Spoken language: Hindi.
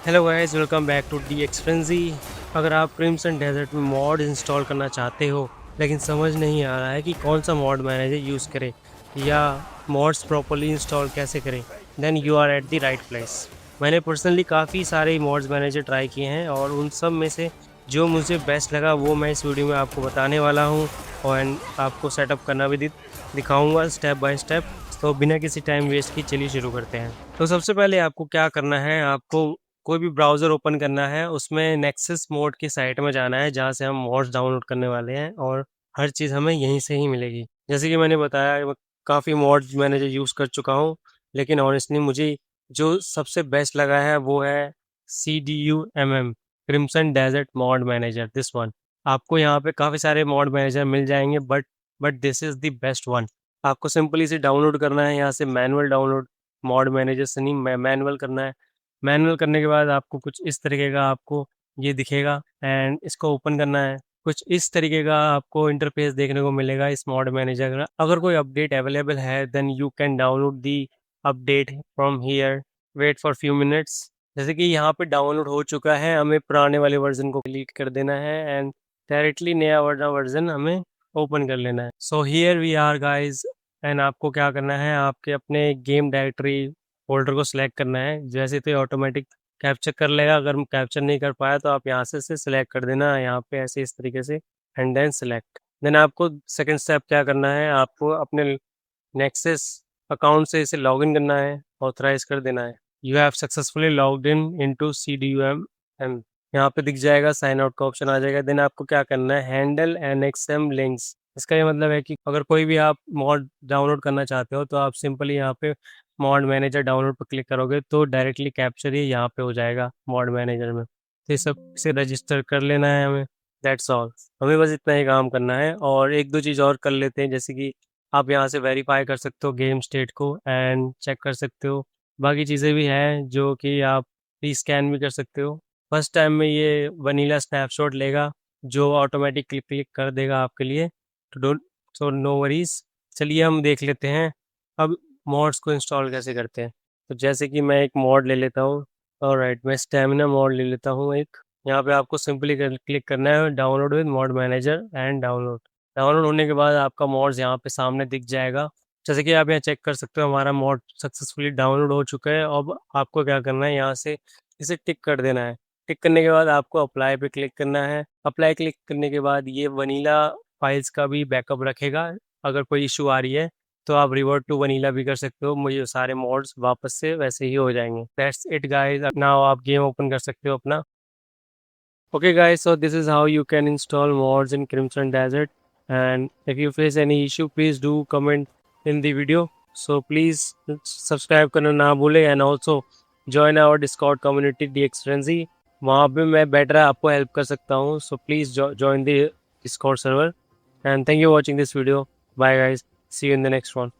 Hello guys, welcome back to the एक्सपेंजी। अगर आप क्रिम्सन डेजर्ट में मॉड इंस्टॉल करना चाहते हो लेकिन समझ नहीं आ रहा है कि कौन सा मॉड मैनेजर यूज़ करें या मॉड्स प्रॉपर्ली इंस्टॉल कैसे करें, then you are at the right place. मैंने पर्सनली काफ़ी सारे मॉड्स मैनेजर ट्राई किए हैं और उन सब में से जो मुझे बेस्ट लगा वो मैं इस वीडियो में आपको बताने वाला हूँ और आपको सेटअप करना भी दिखाऊंगा स्टेप बाय स्टेप। तो बिना किसी टाइम वेस्ट की चलिए शुरू करते हैं। तो सबसे पहले आपको क्या करना है, आपको कोई भी ब्राउज़र ओपन करना है, उसमें नेक्सस मोड की साइट में जाना है जहाँ से हम मॉड्स डाउनलोड करने वाले हैं और हर चीज़ हमें यहीं से ही मिलेगी। जैसे कि मैंने बताया, मैं काफ़ी मॉड्स मैनेजर यूज़ कर चुका हूँ, लेकिन ऑनेस्टली मुझे जो सबसे बेस्ट लगा है वो है CDUMM, Crimson Desert mod manager, this one. आपको यहाँ पे काफ़ी सारे मॉड मैनेजर मिल जाएंगे but this is the best one. आपको सिंपली इसे डाउनलोड करना है, यहाँ से मैनुअल डाउनलोड, मॉड मैनेजर से नहीं मैनुअल करना है। मैनुअल करने के बाद आपको कुछ इस तरीके का आपको ये दिखेगा एंड इसको ओपन करना है। कुछ इस तरीके का आपको इंटरफेस देखने को मिलेगा इस मॉड मैनेजर का। अगर कोई अपडेट अवेलेबल है then you can download the update from here, wait for few minutes. जैसे कि यहाँ पे डाउनलोड हो चुका है, हमें पुराने वाले वर्जन को डिलीट कर देना है एंड डायरेक्टली नया वर्जन हमें ओपन कर लेना है। So here we are guys. And आपको क्या करना है, आपके अपने गेम डायरेक्टरी फोल्डर को सिलेक्ट करना है। जैसे तो ऑटोमेटिक कैप्चर कर लेगा, अगर कैप्चर नहीं कर पाया तो आप यहाँ से सिलेक्ट कर देना, यहाँ पे ऐसे इस तरीके से एंड देन सिलेक्ट। देन आपको सेकंड स्टेप क्या करना है, आपको अपने नेक्सस अकाउंट से इसे लॉगिन करना है, ऑथराइज कर देना है। You have successfully logged in into CDUMM। यहाँ पे दिख जाएगा, साइन आउट का ऑप्शन आ जाएगा। देन आपको क्या करना है, हैंडल NXM लिंक्स। इसका ये मतलब है कि अगर कोई भी आप मॉड डाउनलोड करना चाहते हो तो आप सिंपली यहाँ पे मॉड मैनेजर डाउनलोड पर क्लिक करोगे तो डायरेक्टली कैप्चर ही यहाँ पे हो जाएगा मॉड मैनेजर में। तो ये सब से रजिस्टर कर लेना है हमें, दैट्स ऑल। हमें बस इतना ही काम करना है और एक दो चीज़ और कर लेते हैं, जैसे कि आप यहाँ से वेरीफाई कर सकते हो गेम स्टेट को एंड चेक कर सकते हो। बाकी चीज़ें भी हैं जो कि आप स्कैन भी कर सकते हो। फर्स्ट टाइम में ये वनीला स्नैपशॉट लेगा जो ऑटोमेटिक क्लिक क्लिक कर देगा आपके लिए, तो डोंट, सो नो वरीज। चलिए हम देख लेते हैं अब मॉड्स को इंस्टॉल कैसे करते हैं। तो जैसे कि मैं एक मॉड ले लेता हूँ, ऑलराइट, मैं स्टेमिना मॉड ले लेता हूँ एक। यहाँ पे आपको सिंपली क्लिक करना है download with mod manager and download. Download होने के बाद आपका मॉड्स यहाँ पे सामने दिख जाएगा। जैसे कि आप यहाँ चेक कर सकते हो हमारा मॉड सक्सेसफुली डाउनलोड हो चुका है। अब आपको क्या करना है, यहाँ से इसे टिक कर देना है। टिक करने के बाद आपको अप्लाई पे क्लिक करना है। अप्लाई क्लिक करने के बाद ये वनीला फाइल्स का भी बैकअप रखेगा। अगर कोई इशू आ रही है तो आप रिवर्ट टू वनीला भी कर सकते हो, मुझे सारे मॉड्स वापस से वैसे ही हो जाएंगे। दैट्स इट गाइस, नाउ आप गेम ओपन कर सकते हो अपना। Okay guys, so this is how you can install mods in Crimson Desert, and if you face any issue please do comment in the video. So please subscribe करना ना भूले and also join our Discord community DX Frenzy। वहाँ पे मैं बेटर आपको हेल्प कर सकता हूँ, so please join the Discord server and thank you for watching this video. Bye guys, see you in the next one.